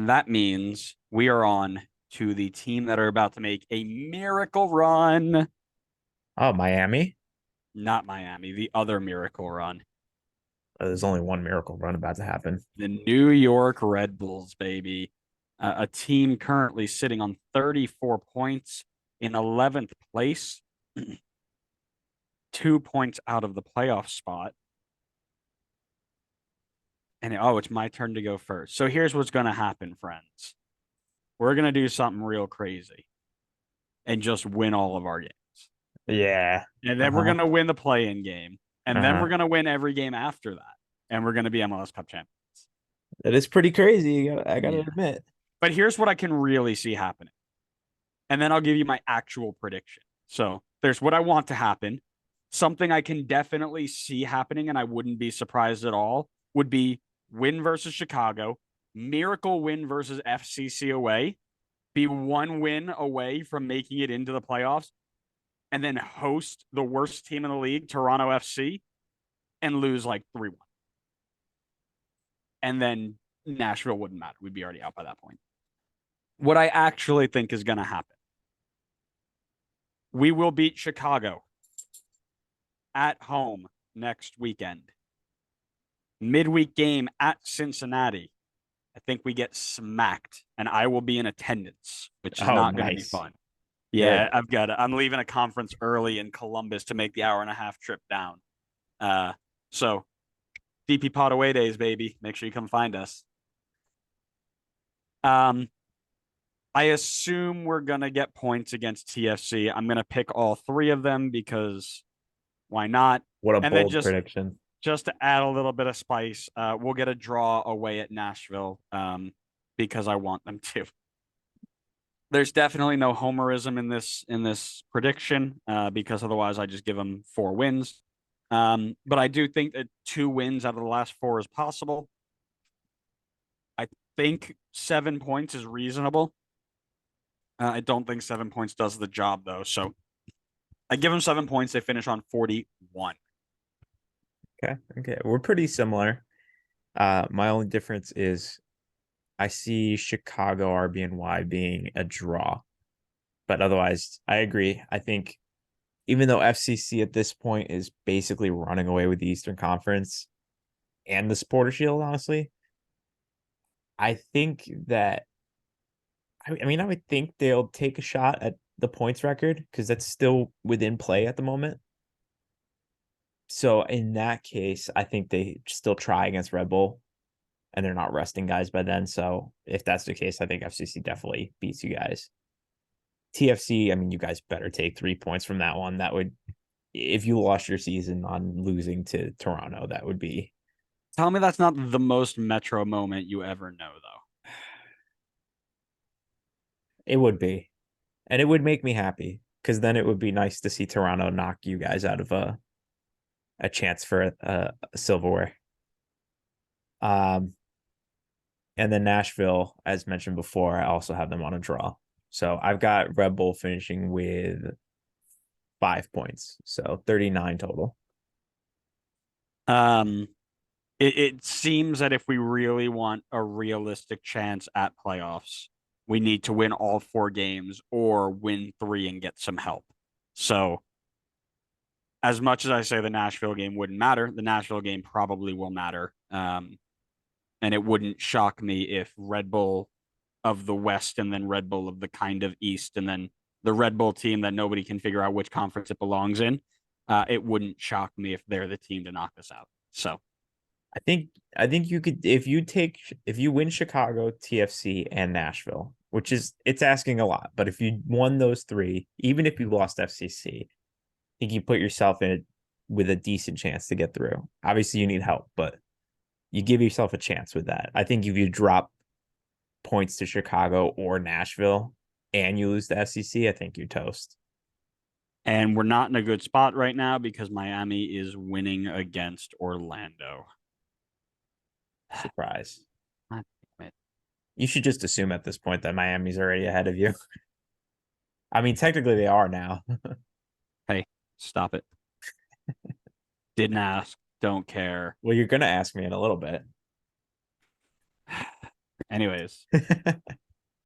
And that means we are on to the team that are about to make a miracle run. Oh, Miami. Not Miami, the other miracle run. There's only one miracle run about to happen. The New York Red Bulls, baby. A team currently sitting on 34 points in 11th place, 2 points out of the playoff spot. And it's my turn to go first. So here's what's going to happen, friends. We're going to do something real crazy and just win all of our games. Yeah. And then we're Uh-huh. going to win the play-in game. And then we're Uh-huh. going to win every game after that. And we're going to be MLS Cup champions. It is pretty crazy. I gotta Yeah. admit. But here's what I can really see happening. And then I'll give you my actual prediction. So there's what I want to happen. Something I can definitely see happening, and I wouldn't be surprised at all, would be win versus Chicago, miracle win versus FCC away, be one win away from making it into the playoffs, and then host the worst team in the league, Toronto FC, and lose like 3-1. And then Nashville wouldn't matter. We'd be already out by that point. What I actually think is going to happen, we will beat Chicago at home next weekend. Midweek game at Cincinnati. I think we get smacked, and I will be in attendance, which is Oh, not going to be nice. fun. Good. Yeah, I'm leaving a conference early in Columbus to make the hour-and-a-half trip down. So DP Pot away days, baby. Make sure you come find us. Um, I assume we're gonna get points against TFC. I'm gonna pick all three of them because why not? What a And then bold just prediction. just to add a little bit of spice, we'll get a draw away at Nashville because I want them to. There's definitely no homerism in this prediction because otherwise I just give them 4 wins. But I do think that 2 wins out of the last 4 is possible. I think 7 points is reasonable. I don't think 7 points does the job though. So I give them 7 points. They finish on 41. Okay. Okay. We're pretty similar. My only difference is I see Chicago RBNY being a draw. But otherwise, I agree. I think even though FCC at this point is basically running away with the Eastern Conference and the Supporter Shield, honestly, I think that I would think they'll take a shot at the points record because that's still within play at the moment. So in that case, I think they still try against Red Bull and they're not resting guys by then. So if that's the case, I think FCC definitely beats you guys. TFC, I mean, you guys better take 3 points from that one. That would, if you lost your season on losing to Toronto, that would be, Tell me that's not the most Metro moment you ever know, though. it would be. And it would make me happy because then it would be nice to see Toronto knock you guys out of a chance for a silverware. Um, and then Nashville, as mentioned before, I also have them on a draw. So I've got Red Bull finishing with 5 points, so 39 total. Um, it seems that if we really want a realistic chance at playoffs, we need to win all 4 games or win 3 and get some help. So, as much as I say the Nashville game wouldn't matter, the Nashville game probably will matter. And it wouldn't shock me if Red Bull of the West and then Red Bull of the kind of East and then the Red Bull team that nobody can figure out which conference it belongs in. It wouldn't shock me if they're the team to knock us out. So I think you could if you win Chicago, TFC, and Nashville, which is it's asking a lot, but if you won those three, even if you lost FCC, I think you put yourself in it with a decent chance to get through. Obviously, you need help, but you give yourself a chance with that. I think if you drop points to Chicago or Nashville and you lose to FCC, I think you're toast. and we're not in a good spot right now because Miami is winning against Orlando. Surprise. God damn it. You should just assume at this point that Miami's already ahead of you. I mean, technically they are now. Hey, stop it. Didn't ask. Don't care. Well, you're gonna ask me in a little bit. Anyways,